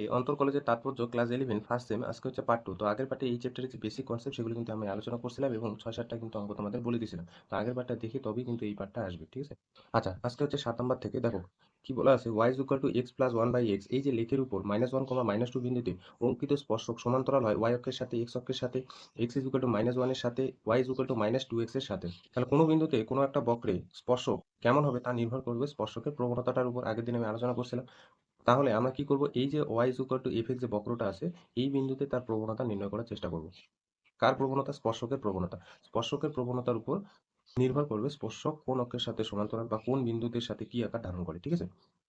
এই অন্তর কলেজের তাৎপর্য ক্লাস 11 ফার্স্ট সেম আজকে হচ্ছে পার্ট 2। তো আগের পার্টে এই চ্যাপ্টারের যে বেসিক কনসেপ্ট সেগুলো কিন্তু আমি আলোচনা করছিলাম এবং 6-7টা কিন্তু অঙ্ক তোমাদের বলে দিয়েছিলাম। তো আগের পার্টটা দেখি তবেই কিন্তু এই পার্টটা আসবে, ঠিক আছে? আচ্ছা, আজকে হচ্ছে 7 নাম্বার থেকে দেখো কি বলা আছে, y is equal to x plus 1 by x। এই যে লেখের উপর -1, -2 বিন্দুতে অঙ্কিত স্পর্শক সমান্তরাল হয় y অক্ষের সাথে x অক্ষের সাথে, x is equal to -1 এর সাথে, y is equal to -2x এর সাথে। তাহলে কোনো বিন্দুতে কোনো একটা বক্রে স্পর্শক কেমন হবে তা নির্ভর করবে স্পর্শকের প্রবণতাটার উপর। আগের দিন আমি আলোচনা করছিলাম। তাহলে আমরা কি করব, এই যে y is equal to fx যে বক্রটা আছে, এই বিন্দুতে তার প্রবণতা নির্ণয় করার চেষ্টা করব। কার প্রবণতা? স্পর্শকের প্রবণতা। স্পর্শকের প্রবণতার উপর নির্ভর করবে স্পর্শক কোন অক্ষের সাথে সমান্তরাল বা কোন বিন্দুদের সাথে কি আকার ধারণ করে, ঠিক আছে?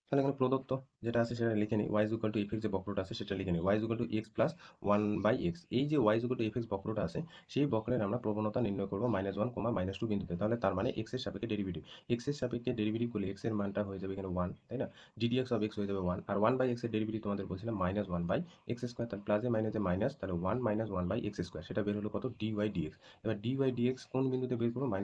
তাহলে এখানে প্রদত্ত যেটা আছে সেটা লিখে নিই, y is equal to fx যে বক্রটা আছে সেটা লিখে নিই, y is equal to x plus 1 by x। এই যে y is equal to fx বক্রটা আছে, সেই বক্রের আমরা প্রবণতা নির্ণয় করব -1, -2 বিন্দুতে। তাহলে তার মানে x এর সাপেক্ষে ডেরিভেটিভ, x এর সাপেক্ষে ডেরিভেটিভ করলে x এর মানটা হয়ে যাবে এখানে 1, তাই না? ddx of x হয়ে যাবে 1, আর 1 by x এর ডেরিভেটিভ তোমাদের বলছিলাম -1 by x স্কয়ার, তাহলে প্লাসে মাইনাসে মাইনাস, তাহলে 1 -1 by x স্কয়ার, সেটা বের হলো কত? dy dx। এবার dy dx কোন বিন্দুতে বের করবো? -1,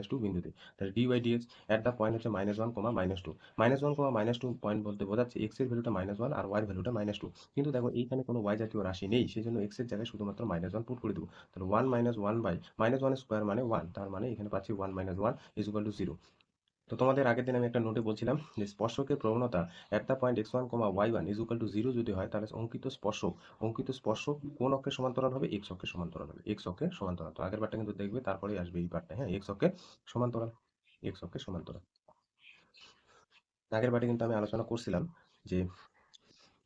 -2 বিন্দুতে। তাহলে dy dx at the point হচ্ছে -1, -2। -1, -2 পয়েন্ট বলতে বোঝাচ্ছে x এর ভ্যালুটা -1 আর y এর ভ্যালুটা -2। কিন্তু দেখো এইখানে কোনো y জাতীয় রাশি নেই, সেজন্য x এর জায়গায় শুধুমাত্র -1 পুট করে দেবো। তাহলে 1 -1 বাই -1 স্কোয়ার মানে 1, তার মানে এখানে পাচ্ছি 1 - 1 ইজ ইকুয়াল টু 0। তো তোমাদের আগের দিন আমি একটা নোটে বলছিলাম যে স্পর্শকের প্রবণতা এট the point x1, y1 is equal two 0 যদি হয়, তাহলে অঙ্কিত স্পর্শক কোন অক্ষের সমান্তরাল হবে? x অক্ষের সমান্তরাল হবে, x অক্ষের সমান্তরাল। তো আগের পার্টটা কিন্তু দেখবে, তারপরেই আসবে এই পার্টটা, হ্যাঁ, x অক্ষের সমান্তরাল, x অক্ষের সমান্তরাল। আগের পার্টে কিন্তু আমি আলোচনা করছিলাম যে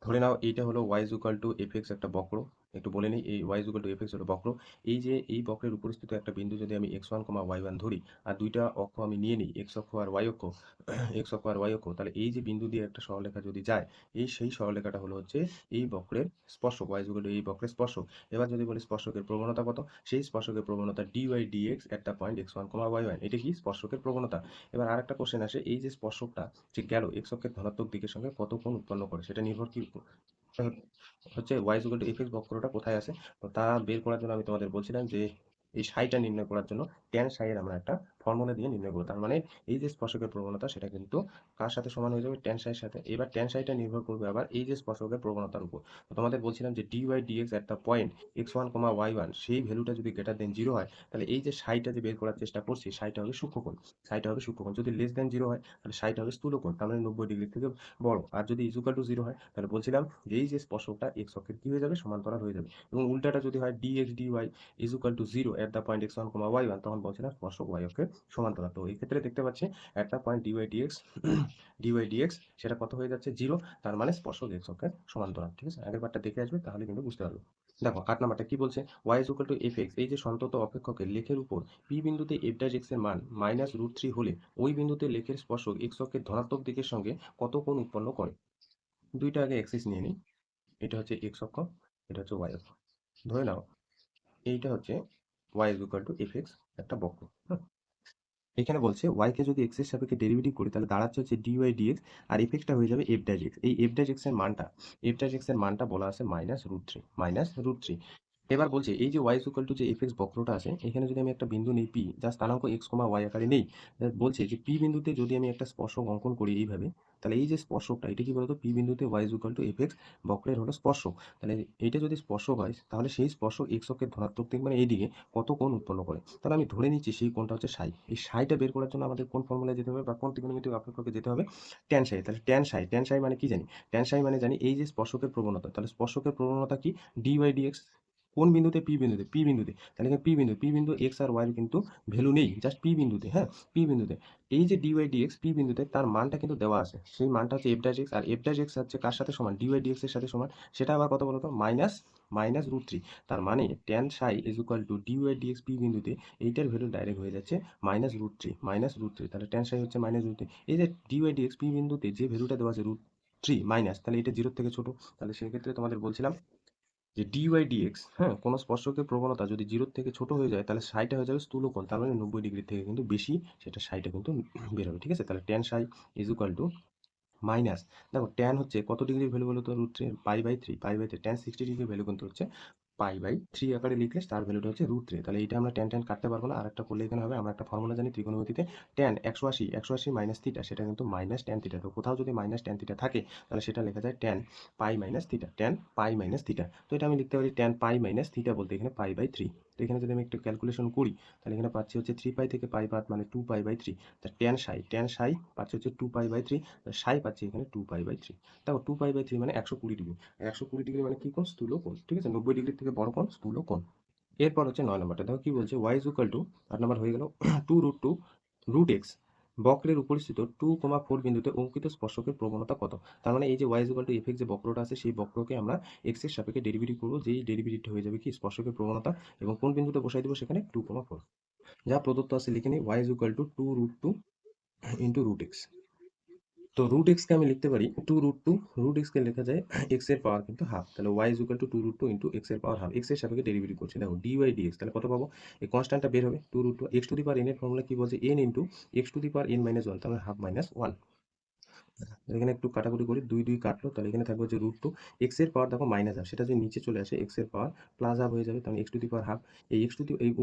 ধরে নাও এইটা হলো y is equal to fx একটা বক্র। একটু বলে নিই, এই y is equal to fx হলো বক্র। এই যে এই বক্রের উপরিস্থিত একটা বিন্দু যদি আমি x1, y1 ধরি, আর দুইটা অক্ষ আমি নিয়ে নিই, x অক্ষ আর y অক্ষ, x অক্ষ আর y অক্ষ, তাহলে এই যে বিন্দু দিয়ে একটা সরলরেখা যদি যায়, এই সেই সরলরেখাটা হলো হচ্ছে এই বক্রের স্পর্শক, y is equal to এই বক্রের স্পর্শক। এবার যদি বলি স্পর্শকের প্রবণতা কত, সেই স্পর্শকের প্রবণতা dy dx at the point x1, y1, এটা কি স্পর্শকের প্রবণতা। এবার আরেকটা কোশ্চেন আসে, এই যে স্পর্শকটা যে গেল x অক্ষের ধনাত্মক দিকের সঙ্গে কত কোণ উৎপন্ন করে, সেটা নির্ভর কি হচ্ছে y is equal to fx বক্রটা কোথায় আছে। তো তা বের করার জন্য আমি তোমাদের বলছিলাম যে এই সাইটা নির্ণয় করার জন্য tan সাই এর আমরা একটা ফর্মুলা দিয়ে নির্ণয় করব। তার মানে এই যে স্পর্শকের প্রবণতা সেটা কিন্তু কার সাথে সমান হয়ে যাবে? tan সাই এর সাথে। এবার tan সাইটা নির্ভর করবে আবার এই যে স্পর্শকের প্রবণতার উপর। তো তোমাদের বলছিলাম যে dy dx at the point x1, y1 সেই ভ্যালুটা যদি গ্রেটার দেন 0 হয়, তাহলে এই যে সাইটা যে বের করার চেষ্টা করছি, সাইটা হবে সূক্ষ্মকোণ। সাইটা হবে সূক্ষ্মকোণ। যদি লেস দেন 0 হয়, তাহলে সাইটা হবে স্থূলকোণ, তার মানে 90 ডিগ্রি থেকে বড়। আর যদি ইজ ইকুয়াল টু 0 হয়, তাহলে বলছিলাম যে এই যে স্পর্শকটা x অক্ষের কি হয়ে যাবে? সমান্তরাল হয়ে যাবে। এবং উল্টাটা যদি হয় dx dy is equal two 0 at the point x1, y1, তখন বলছিলাম স্পর্শক y অক্ষের সমান্তরাল। তো এই ক্ষেত্রে দেখতে পাচ্ছি এট the point dy dx dy dx সেটা কত হয়ে যাচ্ছে? 0। তার মানে স্পর্শক x অক্ষের সমান্তরাল, ঠিক আছে? আগের পার্টটা দেখে আসবে, তাহলে কিন্তু বুঝতে পারবে। দেখো 8 নাম্বারটা কি বলছে, y is equal to fx। এই যে সন্তত অপেক্ষকের লেখের উপর p বিন্দুতে f dash x এর মান -√3 হলে ওই বিন্দুতে লেখের স্পর্শক x অক্ষের ধনাত্মক দিকের সঙ্গে কত কোণ উৎপন্ন করে। দুইটা আগে অ্যাক্সিস নিয়ে নিই। এটা হচ্ছে x অক্ষ, এটা হচ্ছে y অক্ষ। ধরে নাও এইটা হচ্ছে y is equal to fx একটা বক্র। হুম? এখানে বলছে y কে যদি x এর সাপেক্ষে ডেরিভেটিভ করি, তাহলে দাঁড়াচ্ছে হচ্ছে dy dx, আর f টা হয়ে যাবে f dash x। এই f dash x এর মানটা, বলা আছে -√3। এবার বলছে এই যে y is equal to যে fx বক্রটা আছে, এখানে যদি আমি একটা বিন্দু নিই p, যার স্থানাঙ্ক x, y আকারে নেই, বলছে যে p বিন্দুতে যদি আমি একটা স্পর্শক অঙ্কন করি এইভাবে, তাহলে এই যে স্পর্শকটা এটা কি বলতো? p বিন্দুতে y is equal to fx বক্রের হলো স্পর্শক। তাহলে এইটা যদি স্পর্শক হয়, তাহলে সেই স্পর্শক x অক্ষের ধনাত্মক দিক মানে এইদিকে কত কোণ উৎপন্ন করে। তাহলে আমি ধরে নিচ্ছি সেই কোণটা হচ্ছে সাই। এই সাইটা বের করার জন্য আমাদের কোন ফর্মুলায় যেতে হবে বা কোন ত্রিকোণমিতিক অপেক্ষকে যেতে হবে? ট্যান সাই। তাহলে ট্যান সাই মানে কি জানি? ট্যান সাই মানে জানি এই যে স্পর্শকের প্রবণতা। তাহলে স্পর্শকের প্রবণতা কি? dy dx কোন বিন্দুতে? পি বিন্দুতে। তাহলে এখানে পি বিন্দু x আর y এর কিন্তু ভ্যালু নেই, জাস্ট পি বিন্দুতে, হ্যাঁ? পি বিন্দুতে এই যে dy dx পি বিন্দুতে তার মানটা কিন্তু দেওয়া আছে। সেই মানটা হচ্ছে f dash x, আর f dash x হচ্ছে কার সাথে সমান? dy dx এর সাথে সমান। সেটা আবার কত বলতো? মাইনাস √3। তার মানে tan psi is equal two dy dx P বিন্দুতে এইটার ভ্যালু ডাইরেক্ট হয়ে যাচ্ছে -√3। তাহলে tan psi হচ্ছে -√3। এই যে dy dx পি বিন্দুতে যে ভ্যালুটা দেওয়া আছে √3 মাইনাস, তাহলে এটা 0 থেকে ছোট। তাহলে সেক্ষেত্রে তোমাদের বলছিলাম যে dy dx, হ্যাঁ, কোনো স্পর্শকের প্রবণতা যদি 0 থেকে ছোট হয়ে যায়, তাহলে সাইটা হয়ে যাবে স্থূলকোণ, তার মানে 90 ডিগ্রি থেকে কিন্তু বেশি সেটা সাইটা কিন্তু বের হবে, ঠিক আছে? তাহলে tan psi is equal two minus, দেখো tan হচ্ছে কত ডিগ্রির ভ্যালু বলো তো? √3 পাই বাই 3, tan 60 ডিগ্রির ভ্যালু কিন্তু হচ্ছে পাই/3 আকারে লিখলে তার ভ্যালুটা হচ্ছে √3। তাহলে এটা আমরা tan কাটতে পারবো না, আরেকটা করলে এখানে হবে। আমরা একটা ফর্মুলা জানি ত্রিকোণমিতিতে, tan 180 মাইনাস থিটা, সেটা কিন্তু মাইনাস tan থিটা। তো কোথাও যদি মাইনাস tan থিটা থাকে তাহলে সেটা লেখা যায় tan পাই মাইনাস থিটা, tan পাই মাইনাস থিটা। তো এটা আমি লিখতে পারি tan পাই মাইনাস থিটা বলতে এখানে পাই/3। তো এখানে যদি আমি একটু ক্যালকুলেশন করি তাহলে এখানে পাচ্ছি হচ্ছে 3 পাই থেকে পাই বাদ মানে 2 পাই/3। তা tan সাই পাচ্ছি হচ্ছে 2 পাই/3, সাই পাচ্ছি এখানে 2 পাই/3। দেখো 2 পাই/3 মানে 120 ডিগ্রি। 120 ডিগ্রি মানে কি কোণ? স্থূল কোণ, ঠিক আছে? 90 ডিগ্রি থেকে বড় কোণ স্থূল কোণ। এরপর হচ্ছে 9 নম্বরটা, দেখো কি বলছে, y ইজ ইকুয়াল টু 8 নম্বর হয়ে গেল 2 রুট এক্স বক্রের উপরিস্থিত 2,4 বিন্দুতে অঙ্কিত স্পর্শকের প্রবণতা কত? তার মানে এই যে y is equal to fx যে বক্রটা আছে সেই বক্রকে আমরা x এর সাপেক্ষে ডেরিভেটিভ করবো, যেই ডেরিভেটিভটা হয়ে যাবে কি স্পর্শকের প্রবণতা, এবং কোন বিন্দুতে বসাই দিব সেখানে 2,4। যা প্রদত্ত আছে লিখে নিই, y is equal to 2 into root x. তো রুট এক্সকে আমি লিখতে পারি 2 রুট এক্সকে লেখা যায় এক্স এর পাওয়ার কিন্তু হাফ। তাহলে y is equal to 2 into x এর পাওয়ার হাফ, এক্স এর সাপেক্ষে ডেরিভেটিভ করছি। দেখো dy/dx, তাহলে কত পাবো? এই কনস্ট্যান্টটা বের হবে 2 x to the power n এর ফর্মুলা কি বলছে, n into x to the power n minus 1, তাহলে হাফ মাইনাস 1। এখানে একটু কাটাকুটি করি, 2 কাটলো, তাহলে এখানে থাকবে হচ্ছে √2। এক্স এর পাওয়ার দেখো মাইনাস হাফ, সেটা যদি নিচে চলে আসে এক্স এর পাওয়ার প্লাস হাফ হয়ে যাবে, তাহলে x to the power half. এই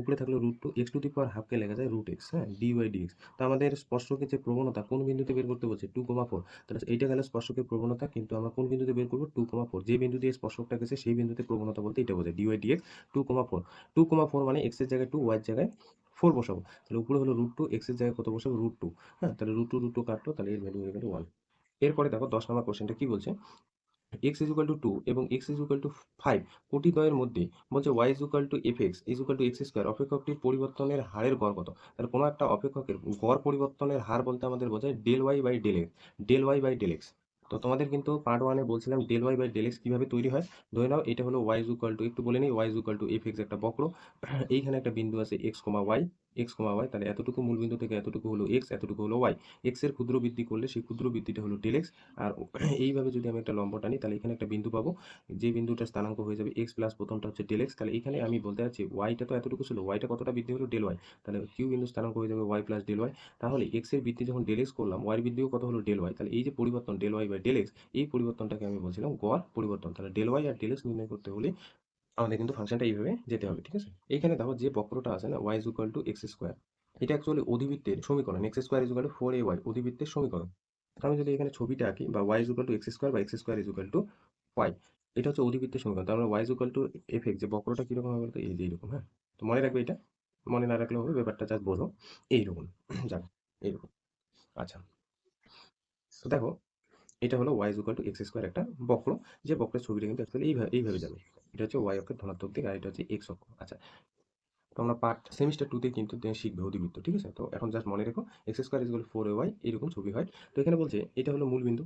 উপরে থাকলো √2, এক্স টু দি পাওয়ার হাফকে লেখা যায় √x, হ্যাঁ, dy/dx। তো আমাদের স্পর্শকের যে প্রবণতা কোন বিন্দুতে বের করতে বলছে 2,4, তাহলে এইটা গেল স্পর্শকের প্রবণতা, কিন্তু আমরা কোন বিন্দুতে বের করবো 2,4, যে বিন্দু দিয়ে স্পর্শকটা গেছে সেই বিন্দুতে প্রবণতা বলতে এটা বোঝায় dy/dx 2,4। 2,4 মানে এক্স এর জায়গায় 2, ওয়াই এর জায়গায় 4 বসাবো, তাহলে উপরে হলো √2, এক্স এর জায়গায় কত বসাবো √2, হ্যাঁ, তাহলে √2 কাটলো, তাহলে এর ভ্যালু হয়ে গেল 1। এরপরে দেখো 10 নম্বর কোশ্চেনটা কি বলছে, x ইজ ইকুয়াল টু 2 এবং x ইজ ইকুয়াল টু 5 কোটিদ্বয়ের মধ্যে বলছে y is equal to fx is equal to x square অপেক্ষকটির পরিবর্তনের হারের গড় কত? তাহলে কোনো একটা অপেক্ষকের গড় পরিবর্তনের হার বলতে আমাদের বোঝায় del y/del x। তো তোমাদের কিন্তু পার্ট 1 এ বলছিলাম del y/del x কিভাবে তৈরি হয়। ধরে নাও এটা হলো y ইজ ইকুয়াল টু, একটু বলে নিই, y is equal to fx একটা বক্র, এইখানে একটা বিন্দু আছে x, y, তাহলে এতটুকু মূল বিন্দু থেকে এতটুকু হলো x, এতটুকু হলো y। x এর ক্ষুদ্র বৃদ্ধি করলে সেই ক্ষুদ্র বৃদ্ধিটা হলো del x। আর এইভাবে যদি আমি একটা লম্ব টানি তাহলে এখানে একটা বিন্দু পাবো, যে বিন্দুটার স্থানাঙ্ক হয়ে যাবে x প্লাস প্রথমটা হচ্ছে del x। তাহলে এখানে আমি বলতে চাচ্ছি ওয়াইটা তো এতটুকু ছিল, ওয়াইটা কতটা বৃদ্ধি হলো del y, তাহলে কিউ বিন্দু স্থানাঙ্ক হয়ে যাবে y প্লাস del y। তাহলে x এর বৃদ্ধি যখন del x করলাম, y এর বৃদ্ধিও কত হলো del y, তাহলে এই যে পরিবর্তন del y/del x, এই পরিবর্তনটাকে আমি বলছিলাম গড় পরিবর্তন। তাহলে del y আর del x নির্ণয় করতে হলে আমাদের কিন্তু ফাংশনটা এইভাবে যেতে হবে, ঠিক আছে? এইখানে দেখো যে বক্রটা আছে না y is equal to x square, এটা অ্যাকচুয়ালি অধিবৃত্তের সমীকরণ, x square is equal to 4ay অধিবৃত্তের সমীকরণ। আমি যদি এখানে ছবিটা আঁকি, বা y is equal to x square বা x square is equal to y, এটা হচ্ছে অধিবৃত্তের সমীকরণ। তার মানে y is equal to fx, যে বক্রটা কিরকম হবে বলতো, এই যে এইরকম, হ্যাঁ। তো মনে রাখবে এটা, মনে না রাখলেও হবে, ব্যাপারটা জাস্ট বোঝো এইরকম। যাক, এইরকম। আচ্ছা, তো দেখো এটা হলো y is equal to x square একটা বক্র, যে বক্রের ছবিটা কিন্তু অ্যাকচুয়ালি এইভাবে যাবে। এটা হচ্ছে y অক্ষের ধনাত্মক দিক আর এটা হচ্ছে x অক্ষ। আচ্ছা, তোমরা পার্ট সেমিস্টার 2 তে কিন্তু শিখবে অধিবৃত্ত, ঠিক আছে? তো এখন জাস্ট মনে রেখো x square is equal to 4ay এরকম ছবি হয়। তো এখানে বলছে এটা হলো মূল বিন্দু,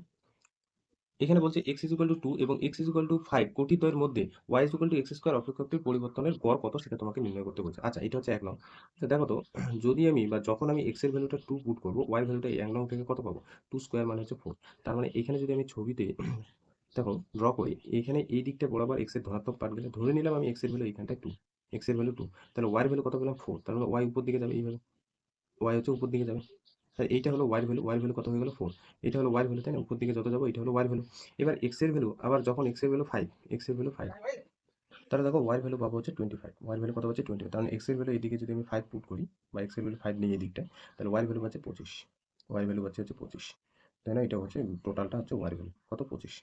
এখানে বলছে x ইজ ইকুয়াল টু 2 এবং x ইজ ইকুয়াল টু 5 কোটিদ্বয়ের মধ্যে y is equal to x square অপেক্ষকটির পরিবর্তনের গড় কত সেটা তোমাকে নির্ণয় করতে বলছে। আচ্ছা, এটা হচ্ছে 1 নং। তো দেখো তো, যদি আমি বা যখন আমি x এর ভ্যালুটা 2 পুট করব, y ভ্যালুটা 1 নং থেকে কত পাবো, 2 স্কোয়ার মানে হচ্ছে 4। তার মানে এখানে যদি আমি ছবিতে দেখো ড্র করি, এখানে এই দিকটা বরাবর x এর ধনাত্মক পার্ট গেলে ধরে নিলাম আমি x এর ভ্যালু এইখানটায় 2, x এর ভ্যালু 2, তাহলে y এর ভ্যালু কত পেলাম 4, তার মানে y উপর দিকে যাবে এইভাবে, y হচ্ছে উপর দিকে যাবে। তাহলে এইটা হলো y এর ভ্যালু, y এর ভ্যালু কত হয়ে গেল 4, এটা হলো y এর ভ্যালু, তাই না? উপর দিকে যত যাবো এটা হলো y এর ভ্যালু। এবার x এর ভ্যালু, আবার যখন x এর ভ্যালু 5, x এর ভ্যালু 5, তাহলে দেখো y এর ভ্যালু পাবো হচ্ছে 25, y এর ভ্যালু কত হচ্ছে 25, কারণ x এর ভ্যালু এইদিকে যদি আমি 5 পুট করি বা x এর ভ্যালু 5 নিই এই দিকটায়, তাহলে y এর ভ্যালু পাচ্ছে 25, y এর ভ্যালু পাচ্ছে হচ্ছে 25, তাই না? এটা হচ্ছে টোটালটা হচ্ছে y এর ভ্যালু কত 25।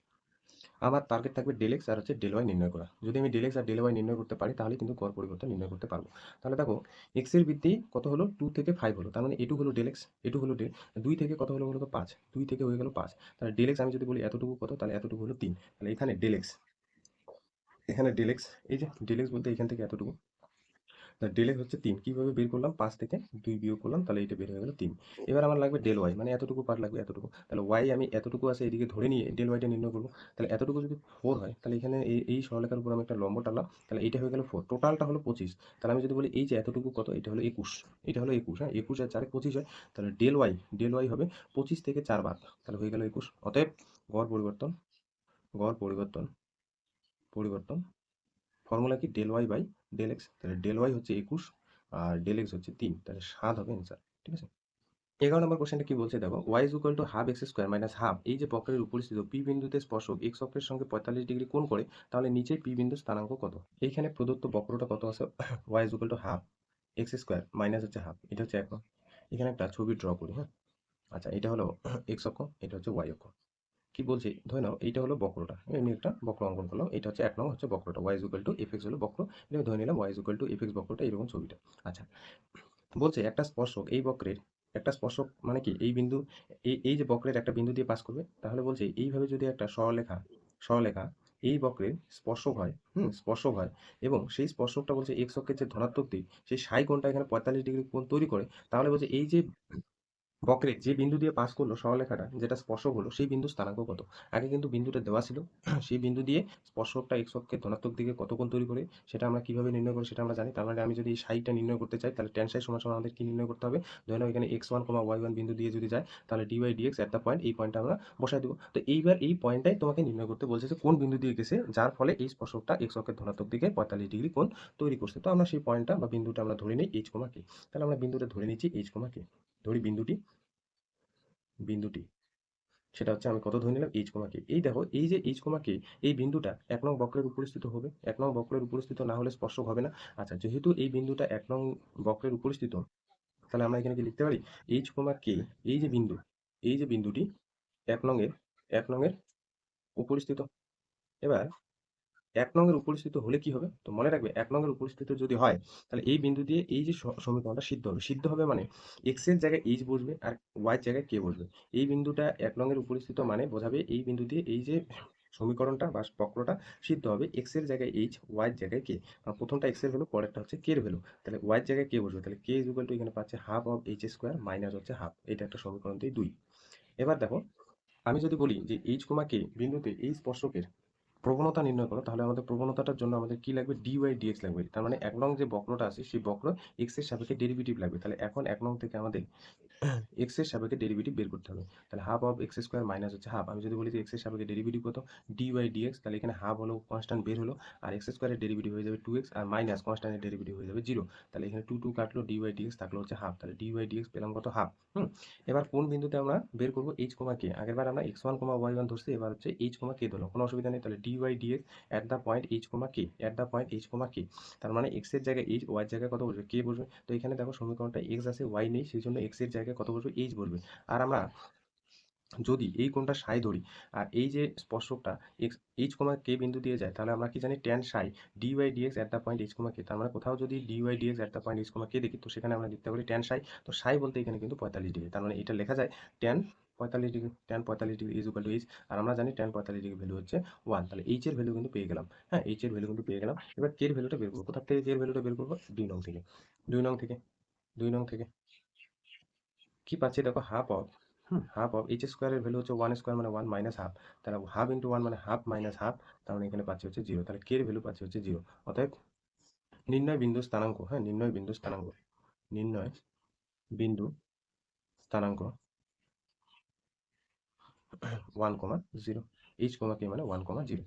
আমার টার্গেট থাকবে del x আর হচ্ছে del y নির্ণয় করা। যদি আমি del x আর del y নির্ণয় করতে পারি তাহলে কিন্তু গড় পরিবর্তন নির্ণয় করতে পারবো। তাহলে দেখো x এর বৃদ্ধি কত হলো 2 থেকে 5 হলো, তার মানে এটুকু হলো del x, এটুকু হলো 2 থেকে কত হলো বলতো 5, 2 থেকে হয়ে গেল 5। তাহলে del x আমি যদি বলি এতটুকু কত, তাহলে এতটুকু হলো 3। তাহলে এখানে del x, এখানে del x, এই যে del x বলতে এখান থেকে এতটুকু, del x হচ্ছে 3। কিভাবে বের করলাম, 5 থেকে 2 বিয়োগ করলাম, তাহলে এটা বের হয়ে গেল 3। এবার আমার লাগবে del y, মানে এতটুকু পার্ট লাগবে, এতটুকু। তাহলে y আমি এতটুকু আছে এদিকে ধরে নিয়ে del y টা নির্ণয় করবো। তাহলে এতটুকু যদি 4 হয় তাহলে এখানে এই সরলরেখার উপর আমি একটা লম্ব টানলাম, তাহলে এইটা হয়ে গেল 4, টোটালটা হলো 25। তাহলে আমি যদি বলি এই যে এতটুকু কত, এটা হলো 21, এটা হলো 21, হ্যাঁ, 21 আর 4 25 হয়। তাহলে del y হবে 25 থেকে 4 বাদ, তাহলে হয়ে গেল 21। অতএব গড় পরিবর্তন, গড় পরিবর্তন, পরিবর্তন ফর্মুলা কি del y by del x। তাহলে del y হচ্ছে 21 আর del x হচ্ছে 3, তাহলে 7 হবে অ্যান্সার, ঠিক আছে? 11 নম্বর কোশ্চেনটা কি বলছে দেখো, y is equal to half x square minus half, এই যে বক্রের উপরিস্থিত পি বিন্দুতে স্পর্শক এক্স অক্ষের সঙ্গে 45 ডিগ্রি কোণ করে, তাহলে নিচে পি বিন্দুর স্থানাঙ্ক কত? এইখানে প্রদত্ত বক্রটা কত আছে, y is equal to half x square minus হচ্ছে হাফ, এটা হচ্ছে 1 নং। এখানে একটা ছবি ড্র করি, হ্যাঁ। আচ্ছা, এটা হলো এক্স অক্ষ, এটা হচ্ছে ওয়াই অক্ষ। কি বলছি, ধরে নাও এইটা হলো বক্রটা, এমনি একটা বক্র অঙ্কন করলাম, এটা হচ্ছে 1 নং হচ্ছে বক্রটা, y is equal to f x হলো বক্র, এটা ধরে নিলাম y is equal to f x বক্রটা, এরকম ছবিটা। আচ্ছা, বলছে একটা স্পর্শক এই বক্রের, একটা স্পর্শক মানে কি এই বিন্দু, এই যে বক্রের একটা বিন্দু দিয়ে পাস করবে, তাহলে বলছে এইভাবে যদি একটা সরলরেখা, সরলরেখা এই বক্রের স্পর্শক হয়, স্পর্শক হয়, এবং সেই স্পর্শকটা বলছে এক্স অক্ষের যে ধনাত্মক দিক, সেই সাই কোণটা এখানে 45 ডিগ্রি কোণ তৈরি করে, তাহলে বলছে এই যে বক্রে যে বিন্দু দিয়ে পাস করলো সরলরেখাটা, যেটা স্পর্শক হলো, সেই বিন্দুর স্থানাঙ্ক কত? আগে কিন্তু বিন্দুটা দেওয়া ছিল, সেই বিন্দু দিয়ে স্পর্শকটা এক্স অক্ষের ধনাত্মক দিকে কত কোণ তৈরি করে, সেটা আমরা কিভাবে নির্ণয় করি সেটা আমরা জানি। তার মানে আমি যদি এই সাইটা নির্ণয় করতে চাই, তাহলে ট্যান সাই সমান সমান আমাদের কি নির্ণয় করতে হবে? ধরে নাও এখানে x1, y1 বিন্দু দিয়ে যদি যায়, তাহলে dy dx at the point, এই পয়েন্টটা আমরা বসাই দেবো। তো এইবার এই পয়েন্টটাই তোমাকে নির্ণয় করতে বলছে যে কোন বিন্দু দিয়ে গেছে, যার ফলে এই স্পর্শকটা এক্স অক্ষের ধনাত্মক দিকে 45 ডিগ্রি কোণ তৈরি করছে। তো আমরা সেই পয়েন্টটা বা বিন্দুটা আমরা ধরে নিই h, কে। তাহলে আমরা বিন্দুটা ধরে নিচ্ছি h, কে। ধরি বিন্দুটি, বিন্দুটি সেটা হচ্ছে আমি কত ধরে নিলাম এইচ কমা কে। এই দেখো এই যে এইচ কমা কে, এই বিন্দুটা 1 নং বক্রের উপরিস্থিত হবে, 1 নং বক্রের উপরিস্থিত না হলে স্পর্শক হবে না। আচ্ছা, যেহেতু এই বিন্দুটা 1 নং বক্রের উপরিস্থিত, তাহলে আমরা এখানে কি লিখতে পারি, এইচ কমা কে, এই যে বিন্দু, এই যে বিন্দুটি 1 নং এর, 1 নং এর উপরিস্থিত। এবার 1 নং এর উপরিস্থিত হলে কি হবে? তো মনে রাখবে 1 নং এর উপরিস্থিত যদি হয়, তাহলে এই বিন্দু দিয়ে এই যে সমীকরণটা সিদ্ধ হবে। সিদ্ধ হবে মানে x এর জায়গায় h বসবে আর y এর জায়গায় k বসবে। এই বিন্দুটা 1 নং এর উপরিস্থিত মানে বোঝাবে এই বিন্দু দিয়ে এই যে সমীকরণটা বা বক্রটা সিদ্ধ হবে, x এর জায়গায় h, y এর জায়গায় k। প্রথমটা x এর ভ্যালু, পরেরটা হচ্ছে k এর ভ্যালু। তাহলে y এর জায়গায় k বসবে, তাহলে k ইজ ইকুয়াল টু এখানে পাচ্ছে half of h square minus হচ্ছে হাফ। এটা একটা সমীকরণ দিয়ে 2। এবার দেখো, আমি যদি বলি যে h, k বিন্দুতে এই স্পর্শকের প্রবণতা নির্ণয় করো, তাহলে আমাদের প্রবণতাটার জন্য আমাদের কি লাগবে, ডিওয়াই ডিএক্স লাগবে। তার মানে 1 নং যে বক্রটা আছে, সেই বক্র এক্স এর সাপেক্ষে ডেরিভেটিভ লাগবে। তাহলে এখন 1 নং থেকে আমাদের এক্স এর সাপেক্ষে ডেরিভেটিভ বের করতে হবে। তাহলে half of x square minus হচ্ছে হাফ। আমি যদি বলি যে এক্স এর সাপেক্ষে ডেরিভেটিভ কত, ডি বাই ডিএক্স, তাহলে এখানে হাফ হলো কনস্ট্যান্ট বের হলো, আর এক্স স্কোয়ারের ডেরিভেটিভ হয়ে যাবে 2x, আর মাইনাস কনস্ট্যান্টের ডেরিভেটিভ হয়ে যাবে 0। তাহলে এখানে 2 কাটলো, ডি বাই ডিএক্স থাকলো হচ্ছে হাফ। তাহলে ডি বাই ডিএক্স পেলাম কত, হাফ। এবার কোন বিন্দুতে আমরা বের করবো এইচ কমা কে? আগেরবার আমরা x1, y1 ধরছি, এবার হচ্ছে এইচ কমা কে ধরলাম, কোনো অসুবিধা নেই। তাহলে d by dx at the point h comma k, at the point h comma k. তার মানে এক্স এর জায়গায় এইচ, ওয়াই এর জায়গায় কত বসবে, কে বসবে। তো এখানে দেখো সমীকরণটা এক্স আছে, ওয়াই নেই, সেই জন্য এক্স এর জায়গায় কত বসবে, এইচ বসবে। আর আমরা যদি এই কোণটা সাই ধরি, আর এই যে স্পর্শকটা এক্স এইচ কমা কে বিন্দু দিয়ে যায়, তাহলে আমরা কি জানি, tan psi d y dx at the point h comma k. তার মানে কোথাও যদি d y dx at the point h comma k দেখি, তো সেখানে আমরা লিখতে পারি ট্যান সাই। তো সাই বলতে এখানে কিন্তু 45 ডিগ্রি, তার মানে এটা লেখা যায় tan 45 degree, tan 45 degree is equal to h. আর আমরা জানি ট্যান 45 ডিগ্রি ভ্যালু হচ্ছে 1। তাহলে এইচ এর ভ্যালু কিন্তু পেয়ে গেলাম, হ্যাঁ, এইচ এর ভ্যালু কিন্তু পেয়ে গেলাম। এবার কে এর ভ্যালুটা বের করবো, কোথা থেকে কে এর ভ্যালুটা বের করবো, 2 নং থেকে, 2 নং থেকে, 2 নং থেকে কি পাচ্ছি দেখো, half of, half of H স্কোয়ারের ভ্যালু হচ্ছে 1 স্কোয়ার মানে 1 মাইনাস হাফ। তাহলে হাফ ইন্টু 1 মানে হাফ মাইনাস হাফ। তার মানে এখানে পাচ্ছি হচ্ছে 0। তাহলে কে এর ভ্যালু পাচ্ছি হচ্ছে 0। অতএব নির্ণয় বিন্দু স্থানাঙ্ক, হ্যাঁ, নির্ণয় বিন্দু স্থানাঙ্ক, নির্ণয় বিন্দু স্থানাঙ্ক 1,0, এইচ কমা কে মানে 1,0।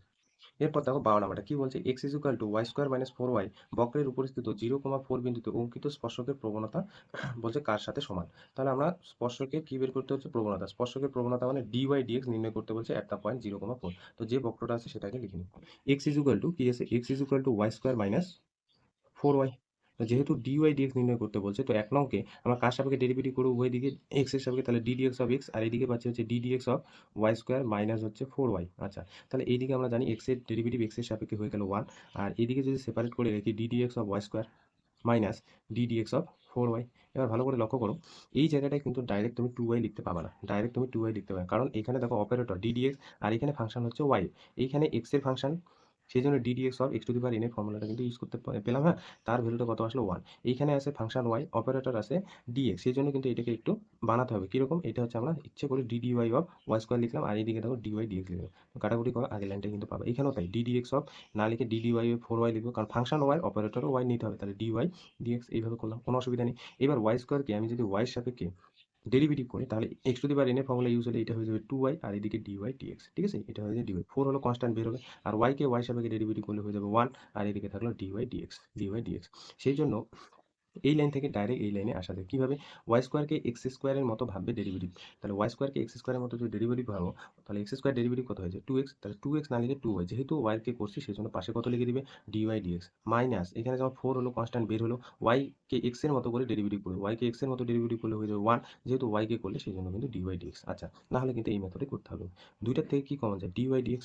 এরপর দেখো 12 নাম্বারটা কি বলছে, x is equal to y square minus 4y বক্রের উপরিস্থিত 0,4 বিন্দুতে অঙ্কিত স্পর্শকের প্রবণতা বলছে কার সাথে সমান। তাহলে আমরা স্পর্শকের কি বের করতে হচ্ছে, প্রবণতা। স্পর্শকের প্রবণতা মানে ডি ওয়াই ডিএক্স নির্ণয় করতে বলছে একটা পয়েন্ট 0,4। তো যে বক্রটা আছে সেটাকে লিখে নিই। এক্স ইজ ইকুয়াল টু কি আছে, x is equal to y square minus 4y। যেহেতু dy dx নির্ণয় করতে বলছে, তো 1 নংকে আমরা কার সাপেক্ষে ডেরিভেটিভ করবো, উভয় দিকে x এর সাপেক্ষে, তাহলে d dx অফ x, আর এইদিকে পাচ্ছি হচ্ছে d dx of y square minus হচ্ছে 4y। আচ্ছা, তাহলে এইদিকে আমরা জানি x এর ডেরিভেটিভ x এর সাপেক্ষে হয়ে গেল 1, আর এইদিকে যদি সেপারেট করে রেখি d dx of y square minus d dx of 4y। এবার ভালো করে লক্ষ্য করো, এই জায়গাটায় কিন্তু ডাইরেক্ট তুমি 2y লিখতে পাবা না, ডাইরেক্ট তুমি 2y লিখতে পারবে, কারণ এখানে দেখো অপারেটর d dx, আর এখানে ফাংশন হচ্ছে y, এইখানে x এর ফাংশন, সেই জন্য d dx of x to the power এর ফর্মুলাটা কিন্তু ইউজ করতে পেলাম, হ্যাঁ। তার ভ্যালুটা কত আসলো, 1। এইখানে আছে ফাংশন ওয়াই, অপারেটর আছে ডিএক্স, সেই জন্য কিন্তু এটাকে একটু বানাতে হবে। কিরকম, এটা হচ্ছে আমরা ইচ্ছে করে d d y of y square লিখলাম, আর এইদিকে দেখো ডিওয়াই ডিএক্স লিখলাম। তো কাটাকুটি করো, আগের লাইনটা কিন্তু পাবে। এখানেও তাই, ডি ডিএক্স অফ না লিখে ডি ডিওয়াই 4y লিখবো, কারণ ফাংশন ওয়াই, অপারেটরও ওয়াই নিতে হবে। তাহলে ডিওয়াই ডিএক্স এইভাবে করলাম, কোনো অসুবিধা নেই। এবার ওয়াই স্কোয়ারকে আমি যদি ওয়াই এর সাপেক্ষে ডেরিভেটিভ করি, তাহলে x to the power N এর ফর্মুলা ইউজ হলে এটা হয়ে যাবে 2y, আর এদিকে ডিওয়াই ডিএক্স, ঠিক আছে, এটা হয়ে যাবে ডিওয়াই। 4 হলো কনস্ট্যান্ট বের হবে, আর y কে y সাপেক্ষে ডেরিভেটিভ করলে হয়ে যাবে 1, আর এদিকে থাকলো ডিওয়াই ডিএক্স, ডিওয়াই ডিএক্স। সেই জন্য এই লাইন থেকে ডাইরেক্ট এই লাইনে আসা যায় কিভাবে? ওয়াই স্কোয়ারকে এক্স স্কোয়ারের মতো ভাববে ডেরিভেটিভ। তাহলে ওয়াই স্কোয়ারকে এক্স স্কোয়ারের মতো যদি ডেরিভেটিভ ভাবো, তাহলে এক্স স্কোয়ার ডেরিভেটিভ কত হয়েছে? 2x। তাহলে 2x না লিখে 2y, যেহেতু y কে করছি সেই জন্য পাশে কত লিখে দিবে? dy dx মাইনাস এখানে যেমন 4 হলো কনস্ট্যান্ট বের হলো, y কে x এর মতো করে ডেরিভেটিভ করবে, y কে x এর মতো ডেরিভেটিভ করলে হয়ে যাবে 1, যেহেতু y কে করলে সেই জন্য কিন্তু dy dx। আচ্ছা, না হলে কিন্তু এই মেথডে করতে হবে। দুইটার থেকে কি কমন যায়? dy dx।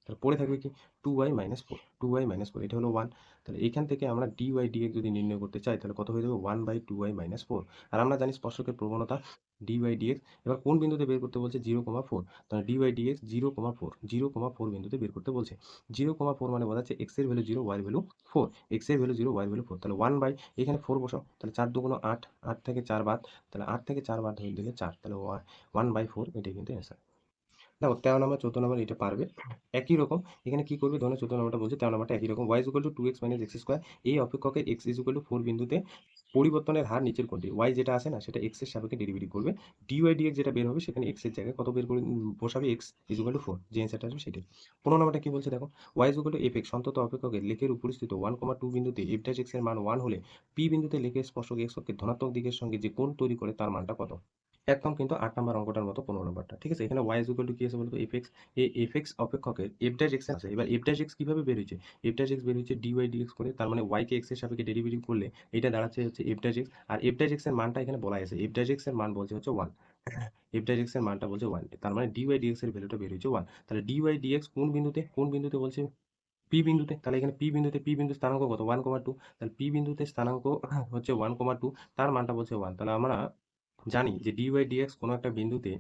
তাহলে পড়ে থাকবে কি? 2y মাইনাস 4, 2y মাইনাস 4 এটা হলো 1। তাহলে এখান থেকে আমরা dy dx যদি নির্ণয় করতে চাই তাহলে কত হয়ে যাবে? 1/2y minus 4। আর আমরা জানি স্পর্শকের প্রবণতা dy dx। এবার কোন বিন্দুতে বের করতে বলছে? 0,4। তাহলে dy dx 0,4, 0,4 বিন্দুতে বের করতে বলছে। 0,4 মানে বোঝাচ্ছে x এর ভ্যালু 0, y এর ভ্যালু 4। x এর ভ্যালু 0, y এর ভ্যালু 4। তাহলে 1 বাই এখানে 4 বসাও, তাহলে 4 দুগুণ 8, 8 থেকে 4 বাদ, তাহলে 8 থেকে 4 বাদ হয়ে দিলে 4, তাহলে 1/4 এটাই কিন্তু অ্যান্সার। দেখো 13 নাম্বার 14 নাম্বার এটা পারবে। একই রকম এখানে কি করবে? ধরো 14 নাম্বারটা বলছে, 13 নাম্বারটা একই রকম। y equal to 2x minus x square, এই অপেক্ষকের x ইকুয়াল টু 4 বিন্দুতে পরিবর্তনের হার নিচের কোনটি? y যেটা আছে না সেটা x এর সাপেক্ষে ডেরিভেটিভ করবে। dy dx যেটা বের হবে সেখানে x এর জায়গায় কত বের করে বসাবে? x ইকুয়াল টু 4, যে অ্যান্সারটা আসবে সেটাই। 15 নাম্বারটা কি বলছে দেখো, y ইকুয়াল টু fx সন্তত অপেক্ষকের লেখের উপরিস্থিত 1,2 বিন্দুতে f ড্যাশ x এর মান 1 হলে p বিন্দুতে লেখের স্পর্শক x অক্ষের ধনাত্মক দিকের সঙ্গে যে কোণ তৈরি করে তার মানটা কত? একদম কিন্তু 8 নাম্বার অঙ্কটার মতো 15 নাম্বারটা। ঠিক আছে? এখানে y is equal to কি আছে বলতো? fx। এই fx অপেক্ষকের f dash x আছে। এবার f dash x কিভাবে বের হয়েছে? f dash x বের হয়েছে dy dx করে। তার মানে y কে x এর সাপেক্ষে ডেরিভেটিভ করলে এটা দাঁড়াচ্ছে হচ্ছে f dash x। আর f dash x এর মানটা এখানে বলা আছে। f dash x এর মান বলছে হচ্ছে 1। f dash x এর মানটা বলছে 1। তার মানে dy dx এর ভ্যালুটা বের হয়েছে 1। তাহলে dy dx কোন বিন্দুতে? কোন বিন্দুতে বলছে? p বিন্দুতে। তাহলে এখানে p বিন্দুতে, p বিন্দুর স্থানাঙ্ক কত? 1,2। তাহলে p বিন্দুতে স্থানাঙ্ক হচ্ছে 1,2, তার মানটা বলছে 1। তাহলে আমরা জানি যে dy dx কোনো একটা বিন্দুতে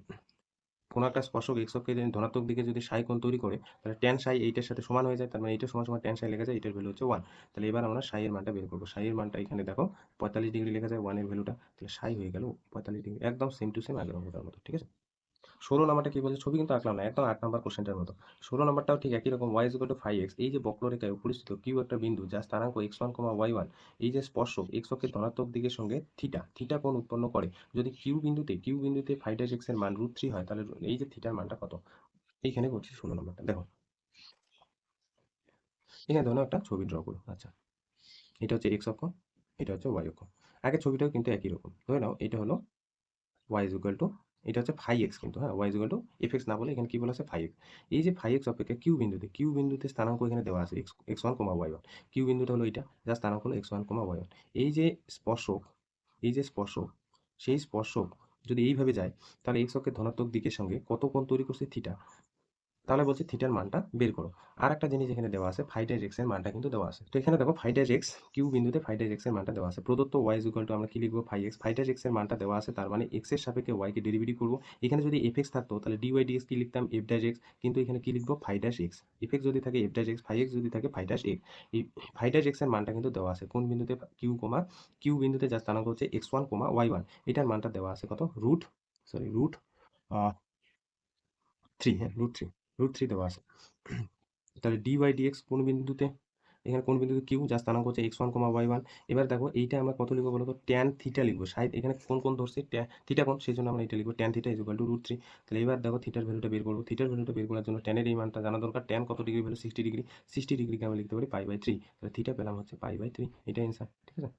কোনো একটা স্পর্শক x অক্ষের যদি ধনাত্মক দিকে যদি সাই কোণ তৈরি করে তাহলে tan সাই এইটার সাথে সমান হয়ে যায়। তার মানে এইটা সমান সমান tan সাই লেখা যায়, এটার ভ্যালু হচ্ছে 1। তাহলে এবার আমরা সাই এর মানটা বের করবো। সাই এর মানটা এখানে দেখো 45 ডিগ্রি লেখা যায় 1 এর ভ্যালুটা, তাহলে সাই হয়ে গেল 45 ডিগ্রি, একদম সেম টু সেম আগের অঙ্কটার মতো। ঠিক আছে? 16 নাম্বারটা কি বলছে? ছবি কিন্তু আঁকলাম না, একদম 8 নাম্বার কোশ্চেনটার মতো। 16 নাম্বারটাও ঠিক একই রকম। y 5x, এই যে বক্ররেখায় উপরিস্থিত q একটা বিন্দু যার স্থানাঙ্ক x1, y1, এই যে স্পর্শক x অক্ষের ধনাত্মক দিকের সঙ্গে থিটা কোণ উৎপন্ন করে, যদি q বিন্দুতে 5-x এর মান √3 হয় তাহলে এই যে থিটার মানটা কত? এইখানে করছি 16 নাম্বারটা। দেখো এখানে ধরো একটা ছবি ড্র করো। আচ্ছা, এটা হচ্ছে x অক্ষ, এটা হচ্ছে y অক্ষ। আগের ছবিটাও কিন্তু একই রকম। ধরে নাও এটা হলো y is equal to, এটা হচ্ছে 5x কিন্তু, হ্যাঁ, y is equal to fx না বলে এখানে কি বলা আছে? 5x। এই যে 5x অপেক্ষা q বিন্দুতে স্থানাঙ্ক এখানে দেওয়া আছে x1, y1। q বিন্দুটা হলো এটা, যার স্থানাঙ্ক হলো x1, y1। এই যে স্পর্শক, এই যে স্পর্শক, সেই স্পর্শক যদি এইভাবে যায় তাহলে x অক্ষের ধনাত্মক দিকের সঙ্গে কত কোণ তৈরি করছে? থিটা। তাহলে বলছে থিটার মানটা বের করো। আর একটা জিনিস এখানে দেওয়া আছে, ফাই ড্যাশ এক্স এর মানটা কিন্তু দেওয়া আছে। তো এখানে দেখো ফাই ড্যাশ এক্স, কিউ বিন্দুতে ফাই ড্যাশ এক্স এর মানটা দেওয়া আছে। প্রদত্ত ওয়াই ইজ ইকুয়াল টু আমরা কি লিখবো? Phi x. Phi dash x এর মানটা দেওয়া আছে, তার মানে এক্স এর সাপেক্ষে ওয়াই কে ডেরিভেটিভ করবো। এখানে যদি এফ এক্স থাকতো তাহলে ডিওয়াই ডিএক্স কি লিখতাম? F dash x. কিন্তু এখানে কি লিখবো? Phi dash x. F x যদি থাকে f dash x, phi x যদি থাকে ফাই ড্যাশ এক্স। এই ফাই ড্যাশ এক্স এর মানটা কিন্তু দেওয়া আছে কোন বিন্দুতে? কিউ বিন্দুতে, যার স্থানাঙ্ক হচ্ছে x1, y1। এটার মানটা দেওয়া আছে কত? রুট 3, হ্যাঁ, √3 দেওয়া আছে। তাহলে dy dx কোন বিন্দুতে? এখানে কোন বিন্দুতে? কিউ, যার স্থানাঙ্ক হচ্ছে x1, y1। এবার দেখো এইটা আমরা কত লিখবো বলতো? ট্যান থিটা লিখবো। সাইড এখানে কোন ধরছে? থিটা কোণ, সেই জন্য আমরা এটা লিখবো tan theta is equal two √3। তাহলে এবার দেখো থিটার ভ্যালুটা বের করবো। থিটার ভ্যালুটা বের করার জন্য ট্যানের এই মানটা জানা দরকার। ট্যান কত ডিগ্রি ভ্যালু? 60 ডিগ্রি। 60 ডিগ্রিকে আমরা লিখতে পারি π/3। তাহলে থিটা পেলাম হচ্ছে π/3, এটা অ্যান্সার। ঠিক আছে?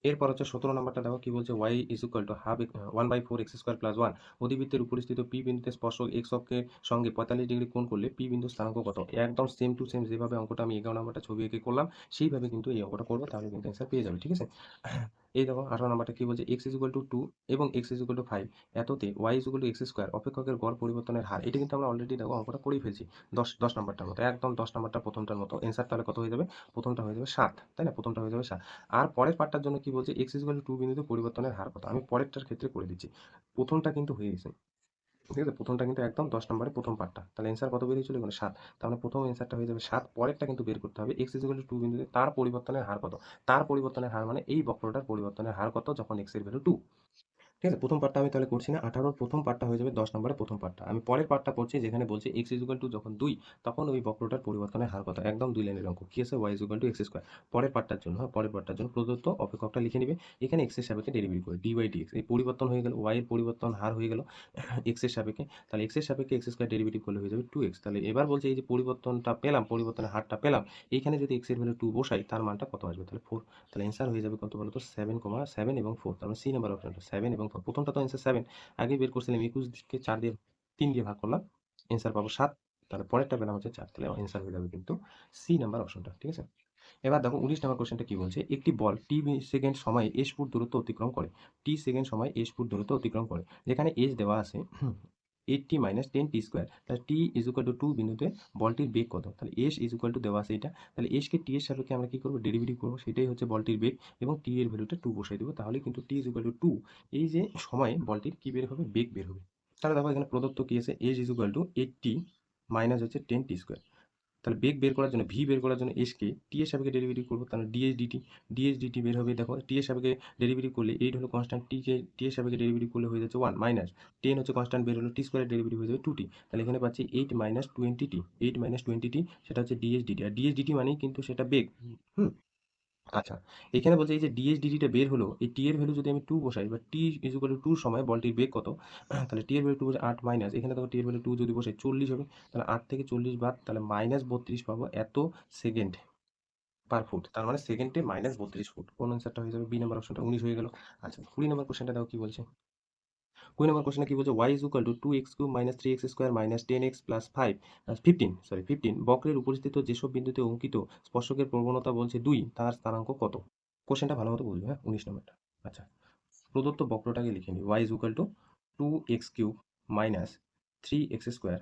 এরপর হচ্ছে 17 নাম্বারটা দেখো কি বলছে, y is equal to half 1/4 x² plus 1 অধিবৃত্তের উপরিস্থিত p বিন্দুতে স্পর্শক x অক্ষের সঙ্গে 45 ডিগ্রি কোণ করলে p বিন্দুর স্থানাঙ্ক কত? একদম সেম টু সেম যেভাবে অঙ্কটা আমি 11 নাম্বারটা ছবি এঁকে করলাম সেইভাবে কিন্তু এই অঙ্কটা করবো, তাহলে কিন্তু অ্যান্সার পেয়ে যাবে। ঠিক আছে? এই দেখো 18 নাম্বারটা কি বলছে, x ইজ ইকুয়াল টু 2 এবং x is equal to 5 এততে y is equal two x² অপেক্ষকের গড় পরিবর্তনের হার। এটা কিন্তু আমরা অলরেডি দেখো অঙ্কটা করেই ফেলছি 10 নাম্বারটার মতো, একদম 10 নাম্বারটা প্রথমটার মতো। অ্যান্সার তাহলে কত হয়ে যাবে? প্রথমটা হয়ে যাবে 7, তাই না? প্রথমটা হয়ে যাবে 7। আর পরের পার্টটার জন্য কি বলছে, x ইকুয়াল টু 2 বিন্দুতে পরিবর্তনের হার কত? আমি পরেরটার ক্ষেত্রে করে দিচ্ছি। প্রথমটা কিন্তু হয়ে গেছে। ঠিক আছে? প্রথমটা কিন্তু একদম 10 নম্বরে প্রথম পার্টটা। তাহলে অ্যান্সার কত বেরিয়েছিল? এখানে 7। তার মানে প্রথম অ্যান্সারটা হয়ে যাবে 7। পরেরটা কিন্তু বের করতে হবে, x ইকুয়াল টু 2 বিন্দুতে তার পরিবর্তনের হার কত? তার পরিবর্তনের হার মানে এই বক্রটার পরিবর্তনের হার কত যখন x এর ভ্যালু 2। ঠিক আছে, প্রথম পার্টটা আমি তাহলে করছি না, 18-র প্রথম পার্টটা হয়ে যাবে 10 নম্বরের প্রথম পার্টটা। আমি পরের পার্টটা পড়ছি, যেখানে বলছে x ইকুয়াল টু যখন 2, তখন ওই বক্রটার পরিবর্তনের হার কত, একদম 2 লাইনের অঙ্ক। কি আছে, y equal to x square. পরের পার্টটার জন্য, হ্যাঁ, পরের পার্টটার জন্য প্রদত্ত অপেক্ষকটা লিখে নিবে। এখানে x এর সাপেক্ষে ডেরিভেটিভ করে dy dx, এই পরিবর্তন হয়ে গেল, y এর পরিবর্তন হার হয়ে গেল x এর সাপেক্ষে। তাহলে x এর সাপেক্ষে x স্কোয়ার ডেরিভেটিভ করলে হয়ে যাবে 2x। তাহলে এবার বলছে এই যে পরিবর্তনটা পেলাম, পরিবর্তনের হারটা পেলাম, এইখানে যদি x এর ভ্যালু 2 বসাই, তার মানটা কত আসবে, তাহলে 4। তাহলে অ্যান্সার হয়ে যাবে কত বলো তো, 7, এবং 4। তার মানে সি নাম্বার অপশনটা 7 এবং 4। প্রথমটা তো অ্যান্সার 7, আগে বের করছিলাম 21কে 4 দিয়ে 3 দিয়ে ভাগ করলাম, অ্যান্সার পাবো 7। তাহলে পরেরটা পেলাম হচ্ছে 4, তাহলে অ্যান্সার হয়ে যাবে কিন্তু সি নাম্বার অপশনটা। ঠিক আছে, এবার দেখো 19 নম্বর কোশ্চেনটা কি বলছে, একটি বল টি সেকেন্ড সময়ে এস ফুট দূরত্ব অতিক্রম করে, টি সেকেন্ড সময় এস ফুট দূরত্ব অতিক্রম করে, যেখানে এস দেওয়া আছে 80 মাইনাস 10 টি স্কোয়ার। তাহলে টি ইজ ইকুয়াল টু 2 বিন্দুতে বলটির বেগ কত, তাহলে এস ইজ ইকুয়াল টু দেওয়া আছে এটা, তাহলে এসকে টি এর সাপেক্ষে আমরা কি করবো, ডেরিভেটিভ করবো, সেটাই হচ্ছে বলটির বেগ, এবং টি এর ভ্যালুটা 2 বসাই দেবো, তাহলে কিন্তু টি ইজ ইকুয়াল টু 2, এই যে সময়ে বলটির কি বের হবে, বেগ বের হবে। তাহলে দেখো এখানে প্রদত্ত কি আছে, S is equal two 80 minus হচ্ছে 10 টি স্কোয়ার। তাহলে বেগ বের করার জন্য, ভি বের করার জন্য এসকে টি এর সাপেক্ষে ডেরিভেটিভ করবো, তাহলে ডিএস ডিটি বের হবে। দেখো টি এর সাপেক্ষে ডেরিভেটিভ করলে 8 হলো কনস্ট্যান্ট, টি এর সাপেক্ষে ডেরিভেটিভ করলে হয়ে যাচ্ছে 1, মাইনাস 10 হচ্ছে কনস্ট্যান্ট বের হলো, টি স্কোয়ারের ডেরিভেটিভ হয়ে যাবে 2t। তাহলে এখানে পাচ্ছি 8 মাইনাস 20t, 8 মাইনাস 20t, সেটা হচ্ছে ডিএস ডিটি। আর ডিএস ডিটি মানেই কিন্তু সেটা বেগ। হুম, আচ্ছা, এখানে বলছে এই যে ডিএস ডিটিটা বের হলো, এই টি এর ভ্যালু যদি আমি 2 বসাই, বা টি ইজ ইকুয়াল টু 2 সময় বলটির বেগ কত, তাহলে টি এর ভ্যালু 2 বসে 8, মাইনাস এখানে দেখো টি এর ভ্যালু 2 যদি বসে 40 হবে, তাহলে 8 থেকে 40 বাদ, তাহলে মাইনাস 32 পাবো, এত সেকেন্ড পার ফুট, তার মানে সেকেন্ডে মাইনাস 32 ফুট। কোন অ্যান্সারটা হয়ে যাবে, বি নাম্বার অপশনটা। 19 হয়ে গেল। আচ্ছা, 20 নম্বর কোশ্চেনটা দেখো কি বলছে। 20 নম্বর কোশ্চেনে কি বলছে, y is equal two 2x cube minus 3x square minus 10x plus 15 বক্রের উপরিস্থিত যেসব বিন্দুতে অঙ্কিত স্পর্শকের প্রবণতা বলছে 2, তার স্থানাঙ্ক কত। কোশ্চেনটা ভালো মতো বুঝবে, হ্যাঁ, 19 নম্বরটা। আচ্ছা, প্রদত্ত বক্রটাকে লিখে নিই, y is equal two 2x cube minus 3x square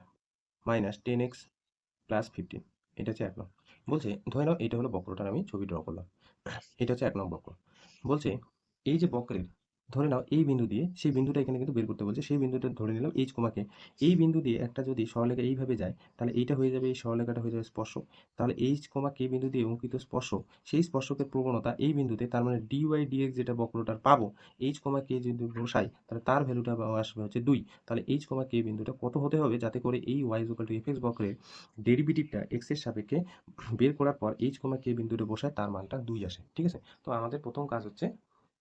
minus 10x plus 15, এটা হচ্ছে 1 নং। বলছে ধরে নাও এটা হলো বক্রটার আমি ছবি ড্র করলাম, এটা হচ্ছে 1 নং বক্র। বলছে এই যে বক্রের, ধরে নাও এই বিন্দু দিয়ে, সেই বিন্দুটা এখানে কিন্তু বের করতে বলছে, সেই বিন্দুটা ধরে নিলাম এইচ কমাকে। এই বিন্দু দিয়ে একটা যদি সরলরেখা এইভাবে যায়, তাহলে এইটা হয়ে যাবে, এই সরলরেখাটা হয়ে যাবে স্পর্শক। তাহলে এইচ কমা কে বিন্দু দিয়ে অঙ্কিত স্পর্শক, সেই স্পর্শকের প্রবণতা এই বিন্দুতে, তার মানে ডিওয়াই ডিএক্স যেটা বক্রটার পাবো, এইচ কমা কে যদি বসাই, তাহলে তার ভ্যালুটা আসবে হচ্ছে 2। তাহলে এইচ কমা কে বিন্দুটা কত হতে হবে, যাতে করে এই y equal to f x বক্রের ডেরিভেটিভটা এক্স এর সাপেক্ষে বের করার পর এইচ কমা কে বিন্দুটা বসায়, তার মানটা 2 আসে। ঠিক আছে, তো আমাদের প্রথম কাজ হচ্ছে,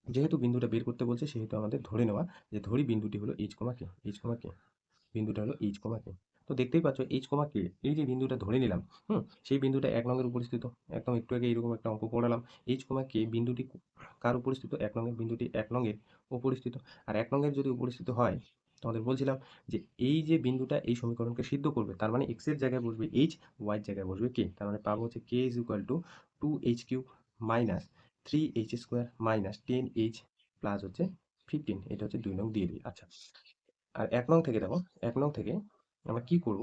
যেহেতু বিন্দুটা বের করতে বলছে, সেহেতু আমাদের ধরে নেওয়া যে ধরি বিন্দুটি হলো এইচ কমা কে, এইচ কমা কে, বিন্দুটা হলো এইচ কমা কে। তো দেখতেই পাচ্ছ এইচ কমা কে, এই যে বিন্দুটা ধরে নিলাম, সেই বিন্দুটা 1 নংয়ের উপরিস্থিত। একদম একটু আগে এরকম একটা অঙ্ক করালাম, এইচ কমা কে বিন্দুটি কার উপরিস্থিত, 1 নংয়ের, বিন্দুটি 1 নংয়ের উপরিস্থিত। আর 1 নংয়ের যদি উপরিস্থিত হয়, তোমাদের বলছিলাম যে এই যে বিন্দুটা এই সমীকরণকে সিদ্ধ করবে, তার মানে এক্স এর জায়গায় বসবে এইচ, ওয়াই এর জায়গায় বসবে কে, তার মানে পাবো হচ্ছে k is equal to 2h cube minus 3h square minus 10h plus হচ্ছে 15, এটা হচ্ছে 2 নং দিয়ে দিই। আচ্ছা, আর 1 নং থেকে দেখো, 1 নং থেকে আমরা কি করব,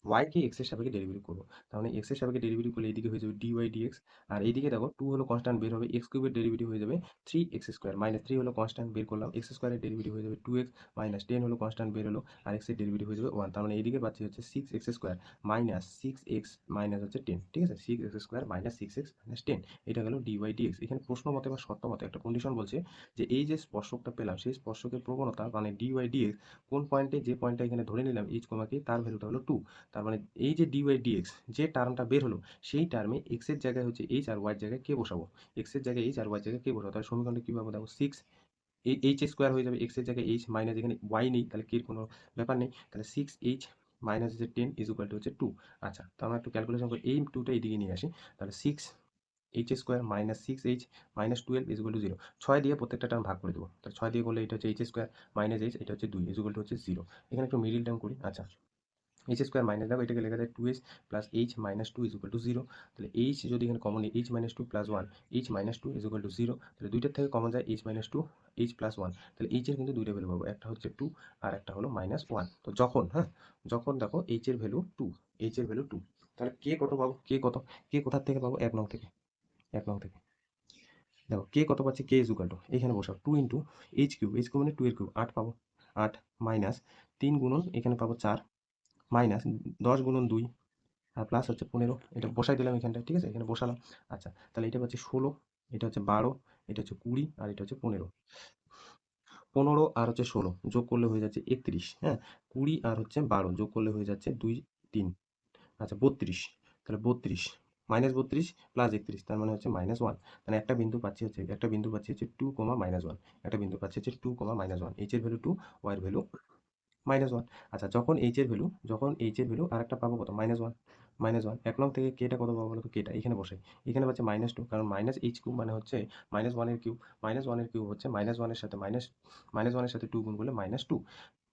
y কে x এর সাপেক্ষে ডেরিভেটিভ করব। তার মানে x এর সাপেক্ষে ডেরিভেটিভ করলে এইদিকে হয়ে যাবে dy dx, আর এইদিকে দেখো 2 হলো কনস্ট্যান্ট, বের হবে x কিউবের ডেরিভেটিভ হয়ে যাবে 3x স্কোয়ার, মাইনাস 3 হলো কনস্ট্যান্ট, বের করলাম x স্কোয়ারের ডেরিভেটিভ হয়ে যাবে 2x, মাইনাস 10 হলো কনস্ট্যান্ট, বের হলো, আর x এর ডেরিভেটিভ হয়ে যাবে 1। তার মানে এইদিকে পাচ্ছি হচ্ছে 6x square minus 6x minus হচ্ছে 10। ঠিক আছে, 6x square minus 6x minus 10, এটা গেল dy dx। এখানে প্রশ্ন মতে বা শর্ত মতে একটা কন্ডিশন বলছে যে এই যে স্পর্শকটা পেলাম, সেই স্পর্শকের প্রবণতা মানে dy dx কোন পয়েন্টে, যে পয়েন্টটা এখানে ধরে নিলাম h কমাকে, তার ভ্যালুটা হলো 2। তার মানে এই যে dy dx যে টার্মটা বের হলো, সেই টার্মে x এর জায়গায় হচ্ছে h, আর y এর জায়গায় কে বসাবো, x এর জায়গায় h আর y এর জায়গায় কে বসাবো, তাহলে সমীকরণটা কি পাবো, দেখো 6 এই h স্কোয়ার হয়ে যাবে, x এর জায়গায় h, মাইনাস এখানে y নেই, তাহলে কে কোনো ব্যাপার নেই, তাহলে 6h মাইনাস হচ্ছে 10 ইজ ইকুয়াল টু হচ্ছে 2। আচ্ছা, তো আমরা একটু ক্যালকুলেশন করি, এই 2টা এইদিকে নিয়ে আসি, তাহলে 6h square minus 6h minus 12 is equal two 0। 6 দিয়ে প্রত্যেকটা টার্ম ভাগ করে দেবো, তাহলে 6 দিয়ে করলে এটা হচ্ছে h স্কোয়ার মাইনাস h, এটা হচ্ছে 2 ইজ ইকুয়াল টু হচ্ছে 0। এখানে একটু মিডিল টার্ম করি। আচ্ছা, এইচ স্কোয়ার মাইনাস, দেখো এটাকে লেখা যায় 2h plus H minus 2 is equal two 0। তাহলে এইচ যদি এখানে কমন নিই, H minus 2 plus 1, H minus 2 is equal two 0। তাহলে দুইটার থেকে কমন যায় এইচ মাইনাস 2, এইচ প্লাস 1। তাহলে এইচ এর কিন্তু দুইটা ভ্যালু পাবো, একটা হচ্ছে 2 আর একটা হলো মাইনাস 1। তো যখন, হ্যাঁ, যখন দেখো এইচ এর ভ্যালু 2, এইচ এর ভ্যালু 2, তাহলে কে কত পাবো, কে কত, কে কোথার থেকে পাবো, 1 নং থেকে, 1 নং থেকে। দেখো কে কত পাচ্ছি, কে ইজ ইকুয়াল টু, এখানে বসাও 2 into H cube, H cube মানে 2 এর কিউব, 8 পাবো, 8 মাইনাস 3 গুণন এখানে পাবো 4, মাইনাস 10 গুণন 2, আর প্লাস হচ্ছে 15, এটা বসাই দিলাম এখানটায়। ঠিক আছে, এখানে বসালাম। আচ্ছা, তাহলে এটা হচ্ছে 16, এটা হচ্ছে 12, এটা হচ্ছে 20, আর এটা হচ্ছে 15। 15 আর হচ্ছে 16 যোগ করলে হয়ে যাচ্ছে 31, হ্যাঁ? 20 আর হচ্ছে 12 যোগ করলে হয়ে যাচ্ছে 2, 3, আচ্ছা 32, তাহলে 32 -32 প্লাস 31 তার মানে হচ্ছে -1, মানে একটা বিন্দু পাচ্ছি হচ্ছে 2, -1, একটা বিন্দু পাচ্ছি হচ্ছে 2, -1, h এর ভ্যালু 2, y এর ভ্যালু -1। আচ্ছা যখন h এর ভ্যালু আরেকটা পাবো কত -1, এক নং থেকে কেটা কত পাবো বলো তো, কেটা এখানে বসাই, এখানে পাচ্ছি -2, কারণ h কিউব মানে হচ্ছে -1 এর কিউব, -1 এর কিউব হচ্ছে -1 এর সাথে -1 এর সাথে 2 গুণ করলে -2,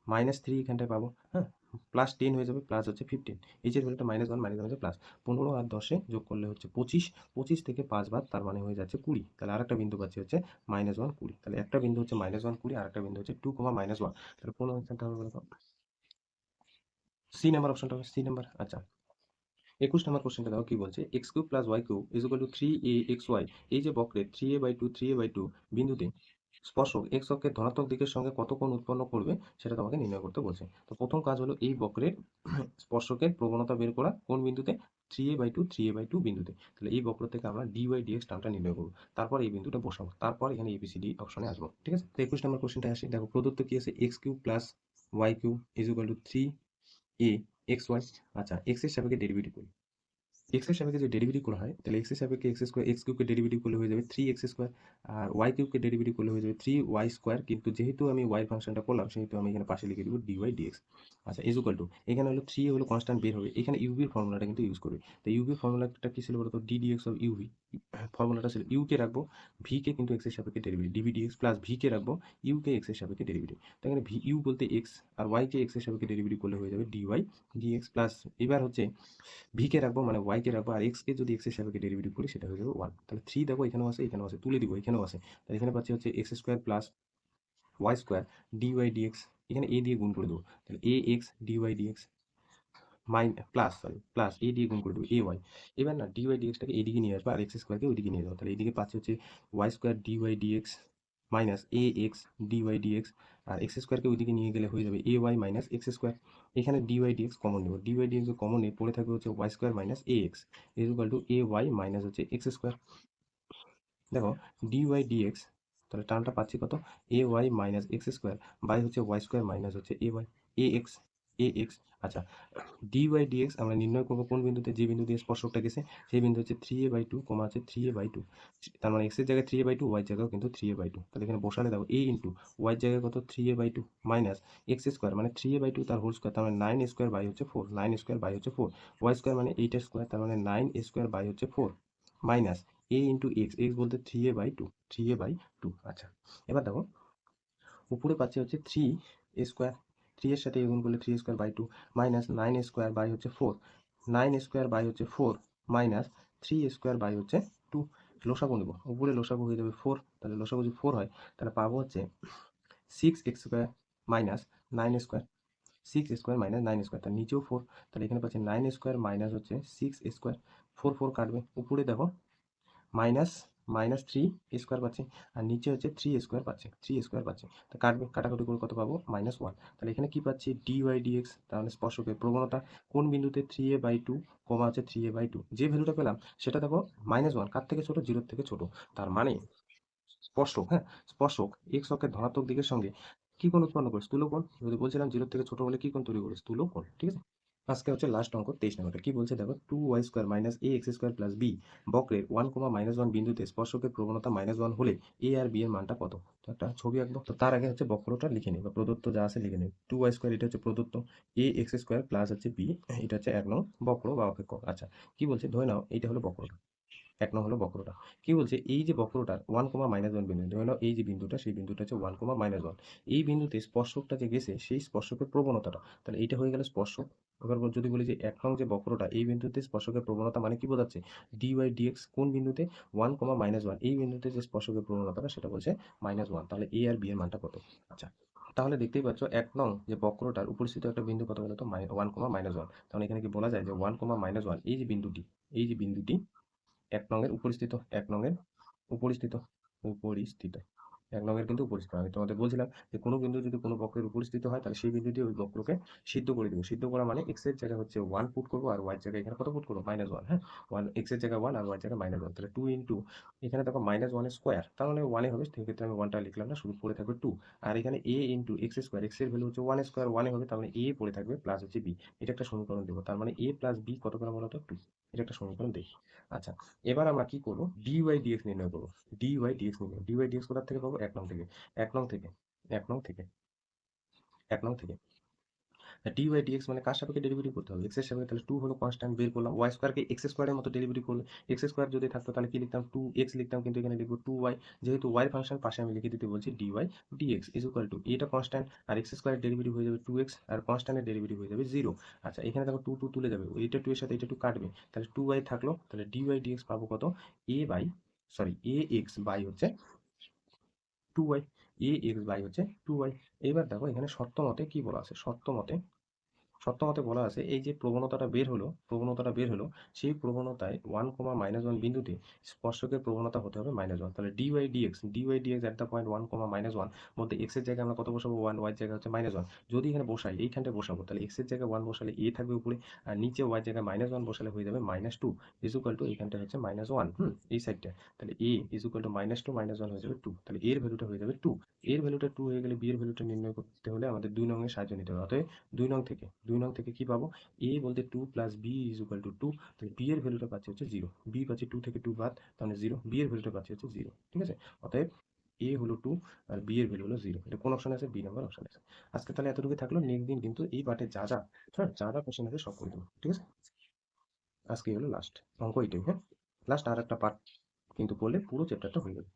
-3 এখানটায় পাবো, হ্যাঁ? প্লাস 10 হয়ে যাবে, প্লাস হচ্ছে 15, h এর ভ্যালুটা -1 হচ্ছে প্লাস 15 আর 10 এ যোগ করলে হচ্ছে 25, 25 থেকে 5 বাদ তার মানে হয়ে যাচ্ছে 20, তাহলে আরেকটা বিন্দু পাচ্ছি হচ্ছে -1, 20, তাহলে একটা বিন্দু হচ্ছে -1, 20, আর একটা বিন্দু হচ্ছে 2, -1, তাহলে কোন অপশনটা হবে বলো তো? সি নাম্বার অপশনটা হবে সি নাম্বার। আচ্ছা 21 নম্বর কোশ্চেনটা দেখো কি বলছে, x cube plus y cube is equal to 3axy, এই যে বক্রের 3a/2 3a/2 বিন্দুতে স্পর্শক এক্স অক্ষের ধনাত্মক দিকের সঙ্গে কত কোণ উৎপন্ন করবে সেটা তোমাকে নির্ণয় করতে বলছে। তো প্রথম কাজ হলো এই বক্রের স্পর্শকের প্রবণতা বের করা কোন বিন্দুতে, 3a/2 বিন্দুতে। তাহলে এই বক্র থেকে আমরা dy/dx টার্মটা নির্ণয় করবো, তারপর এই বিন্দুটা বসাবো, তারপর এখানে এবিসিডি অপশনে আসবো, ঠিক আছে? তো 21 নম্বর কোশ্চেনটা আসি, দেখো প্রদত্ত কি আছে, x cube plus y cube is equal to 3a xy। আচ্ছা এক্স এর সাপেক্ষে ডেরিভেটিভ করি, এক্স এর সাপেক্ষে যদি ডেরিভেটিভ করা হয় তাহলে এক্স এর সাপেক্ষে এক্স স্কোয়ার, এক্স কিউবকে ডেরিভেটিভ করলে হয়ে যাবে 3x স্কোয়ার, আর ওয়াই কিউবকে ডেরিভেটিভ করলে হয়ে যাবে 3y স্কোয়ার, কিন্তু যেহেতু আমি ওয়াই ফাংশনটা করলাম সেহেতু আমি এখানে পাশে লিখে দিব dy/dx। আচ্ছা ইজ ইকুয়াল টু, এখানে হলো 3 হলো কনস্ট্যান্ট বের হবে, এখানে ইউভির ফর্মুলাটা কিন্তু ইউজ করবে। তো ইউভির ফর্মুলাটা কি ছিল বলতো, ddx অফ ইউভি, ফর্মুলাটা ছিল ইউ কে রাখবো, ভি কে কিন্তু এক্স এর সাপেক্ষে ডেরিভেটিভ ডিভিডিএক্স, প্লাস ভি কে রাখবো, ইউ কে এক্স এর সাপেক্ষে ডেরিভেটিভ। তো এখানে ভি ইউ বলতে এক্স, আর ওয়াই কে এক্স এর সাপেক্ষে ডেরিভেটিভ করলে হয়ে যাবে dy/dx, প্লাস এবার হচ্ছে ভি কে রাখবো মানে ওয়াই কে রাখবো, আর এক্স কে যদি এক্স এর সাপেক্ষে ডেরিভেটিভ করি সেটা হয়ে যাবে 1। তাহলে 3 দেখো এখানেও আছে, এখানেও আছে, তুলে দিব, এখানেও আছে, তাহলে এখানে পাচ্ছি হচ্ছে x square plus y square dy/dx, এখানে এ দিয়ে গুণ করে দেবো, তাহলে এ এক্স dy/dx প্লাস এ দিয়ে গুণ করে দেবো এ ওয়াই। এবার না dy/dxটাকে এদিকে নিয়ে আসবো আর এক্স স্কোয়ারকে ওইদিকে নিয়ে যাবো, তাহলে এইদিকে পাচ্ছি হচ্ছে y square dy/dx minus a x dy/dx, R x স্কোয়ারকে ওইদিকে নিয়ে গেলে হয়ে যাবে এ ওয়াই মাইনাস এক্স স্কোয়ার। এখানে dy/dx কমন নেব, dy/dx কমন নিয়ে পড়ে থাকবে হচ্ছে y square minus a x is equal to a y minus হচ্ছে এক্স স্কোয়ার। দেখো dy/dx, তাহলে টার্মটা পাচ্ছি কত, a y minus x square by হচ্ছে ওয়াই স্কোয়ার মাইনাস হচ্ছে a y a x a x. আচ্ছা dy/dx আমরা নির্ণয় করবো কোন বিন্দুতে, যে বিন্দু দিয়ে স্পর্শকটা গেছে সেই বিন্দু হচ্ছে 3a/2 হচ্ছে 3a/2, তার মানে এক্স এর জায়গায় 3a/2, ওয়াই জায়গাও কিন্তু 3a/2, তাহলে এখানে বসালে দেখো a ইন্টু ওয়াই জায়গায় কত 3a/2 মাইনাস এক্স স্কোয়ার মানে 3a/2 তার হোল স্কোয়ার, তার মানে 9 স্কোয়ার বাই হচ্ছে 4, 9 স্কোয়ার বাই হচ্ছে 4, ওয়াই স্কোয়ার মানে 8 স্কোয়ার, তার মানে 9 স্কোয়ার বাই হচ্ছে 4 মাইনাস এ ইন্টু এক্স, এক্স বলতে 3a/2। আচ্ছা এবার দেখো উপরে পাচ্ছি হচ্ছে 3 স্কোয়ার, 3 এর সাথে গুণ করলে 3 square by 2 minus 9 square by হচ্ছে 4, 9 স্কোয়ার বাই হচ্ছে 4 মাইনাস 3 স্কোয়ার বাই হচ্ছে 2। লসাগু নেব, উপরে লসাগু হয়ে যাবে 4, তাহলে লসাগু যদি 4 হয় তাহলে পাবো হচ্ছে 6x² minus 9 square, 6 square minus 9 square, তার নিচেও 4, তাহলে এখানে পাচ্ছি 9 স্কোয়ার মাইনাস হচ্ছে 6 স্কোয়ার, 4 কাটবে, উপরে দেখো মাইনাস -3 স্কোয়ার পাচ্ছি, আর নিচে হচ্ছে 3 স্কোয়ার পাচ্ছি, তো কাটবে, কাটাকুটি করে কত পাবো -1। তাহলে এখানে কি পাচ্ছি dy/dx, তাহলে স্পর্শকের প্রবণতা কোন বিন্দুতে 3a/2 হচ্ছে 3a/2, যে ভ্যালুটা পেলাম সেটা দেখো -1 কার থেকে ছোট, 0 থেকে ছোট, তার মানে স্পর্শক, হ্যাঁ স্পর্শক এক্স অক্ষের ধনাত্মক দিকের সঙ্গে কি কোণ উৎপন্ন করে, স্থূলকোণ, যদি বলছিলাম 0 থেকে ছোট হলে কি কোণ তৈরি করে, স্থূলকোণ, ঠিক আছে? আজকে হচ্ছে লাস্ট অঙ্ক 23 নম্বরটা কি বলছে দেখো, 2y² minus a x square plus B বক্রের 1, -1 বিন্দুতে স্পর্শকের প্রবণতা -1 হলে এ আর বি এর মানটা কত। তো একটা ছবি আঁকবো, তো তার আগে হচ্ছে বক্রটা লিখে নিই বা প্রদত্ত যা আছে লিখে নিই, 2y² এটা হচ্ছে প্রদত্ত, এ এক্স স্কোয়ার প্লাস হচ্ছে বি, এটা হচ্ছে 1 নং বক্র বা অপেক্ষক। আচ্ছা কি বলছে, ধরে নাও এইটা হলো বক্রটা, 1 নং হলো বক্রটা, কি বলছে এই যে বক্রটার 1, -1 বিন্দু, ধরে নাও এই যে বিন্দুটা সেই বিন্দুটা হচ্ছে 1, -1, এই বিন্দুতে স্পর্শকটা যে গেছে সেই স্পর্শকের প্রবণতাটা, তাহলে এইটা হয়ে গেল স্পর্শক। এবার যদি বলি যে 1 নং যে বক্রটা এই বিন্দুতে স্পর্শকের প্রবণতা মানে কি বোঝাচ্ছে, dy/dx কোন বিন্দুতে 1, -1, এই বিন্দুতে যে স্পর্শকের প্রবণতাটা সেটা বলছে -1, তাহলে এ আর বি এর মানটা কত। আচ্ছা তাহলে দেখতেই পাচ্ছ 1 নং যে বক্রটার উপস্থিত একটা বিন্দু কত বলতো 1, -1, তাহলে এখানে কি বলা যায় যে 1, -1 এই যে বিন্দুটি, এই যে বিন্দুটি 1 নং এর উপরিস্থিত, 1 নং এর উপরিস্থিত, উপরিস্থিত, 1 নং এর কিন্তু উপরিস্থিত। আমি তোমাদের বলছিলাম যে কোনো বিন্দু যদি কোনো বক্রের উপরিস্থিত হয় তাহলে সেই বিন্দু দিয়ে ওই বক্রকে সিদ্ধ করে দিব। সিদ্ধ করা মানে x এর জায়গায় হচ্ছে 1 পুট করব আর y এর জায়গায় এখানে কত পুট করব? -1, হ্যাঁ? 1 x এর জায়গায় 1 আর y এর জায়গায় -1, তাহলে 2 ইনটু এখানে দেখো -1 এর স্কয়ার, তার মানে 1 এ হবে, সেক্ষেত্রে আমি 1 টা লিখলাম না, শুধু পড়ে থাকবে 2। আর এখানে a into x square, x এর ভ্যালু হচ্ছে 1 স্কয়ার, 1 এ হবে, তার মানে a পড়ে থাকবে প্লাস হচ্ছে b। এটা একটা সমীকরণ দেব। তার মানে a প্লাস b কত পেলাম বলো তো? 2। এটা একটা সমীকরণ দেখি। আচ্ছা, এবার আমরা কি করব? dy dx নির্ণয় করব। dy dx নির্ণয়, dy dx কোথা থেকে পাবো? 1 নং থেকে। 1 নং থেকে, 1 নং থেকে, 1 নং থেকে। dy dx মানে কার সাপেক্ষে ডেরিভেটিভ করতে হবে? x এর সাপেক্ষে, তাহলে 2 হলো কনস্ট্যান্ট, বের করলাম। y স্কয়ারকে x স্কয়ারের মতো ডেরিভেটিভ করলে, x স্কয়ার যদি থাকতো তাহলে কি লিখতাম? 2x লিখতাম, কিন্তু এখানে লিখব 2y। যেহেতু y এর ফাংশন, পাশে আমি লিখে দিতে বলছি dy dx is equal two, এটা কনস্ট্যান্ট আর x স্কয়ারের ডেরিভেটিভ হয়ে যাবে 2x আর কনস্ট্যান্টের ডেরিভেটিভ হয়ে যাবে 0। আচ্ছা, এখানে দেখো 2 2 তুলে যাবে, এইটা 2 এর সাথে এটা 2 কাটবে, তাহলে 2y থাকলো, তাহলে dy dx পাবো কত? ax বাই হচ্ছে 2y, ax বাই হচ্ছে 2y। এবার দেখো এখানে শর্ত মতে কি বলা আছে? শর্ত মতে বলা আছে এই যে প্রবণতাটা বের হলো সেই প্রবণতায় 1, -1 বিন্দুতে স্পর্শকের প্রবণতা হতে হবে -1। তাহলে dy dx at the point 1, -1 মধ্যে x এর জায়গায় আমরা কত বসাবো? 1, y এর জায়গায় হচ্ছে -1। যদি এখানে বসাই, এইখানটায় বসাবো, তাহলে x এর জায়গায় 1 বসালে a থাকবে উপরে, আর নিচে y এর জায়গায় -1 বসালে হয়ে যাবে -2 ইজ ইকুয়াল টু, এখানটা হচ্ছে -1, এই সাইডটা, তাহলে a ইজ ইকুয়াল টু -2 -1 হয়ে যাবে 2, তাহলে এর ভ্যালুটা হয়ে যাবে 2। এর ভ্যালুটা 2 হয়ে গেলে b এর ভ্যালুটা নির্ণয় করতে হলে আমাদের 2 নং এর সাহায্য নিতে হবে। অতএব 2 নং থেকে কি পাবো? a বলতে 2 plus b is equal to 2, তাহলে b এর ভ্যালুটা পাচ্ছি হচ্ছে 0। b পাচ্ছি 2 থেকে 2 বাদ, তাহলে 0, b এর ভ্যালুটা পাচ্ছি হচ্ছে 0। ঠিক আছে? অতএব a হলো 2 আর b এর ভ্যালু হলো 0। এটা কোন অপশনে আছে? b নাম্বার অপশনে আছে। আজকে তাহলে এতটুকু থাকলো। নেক্সট দিন কিন্তু এই পার্টে যা যা কোশ্চেন আছে সব করে দেবো। ঠিক আছে? আজকে হলো লাস্ট অঙ্ক, এটাই, হ্যাঁ? লাস্ট আর একটা পার্ট কিন্তু করলে পুরো চ্যাপ্টারটা হয়ে যাবে।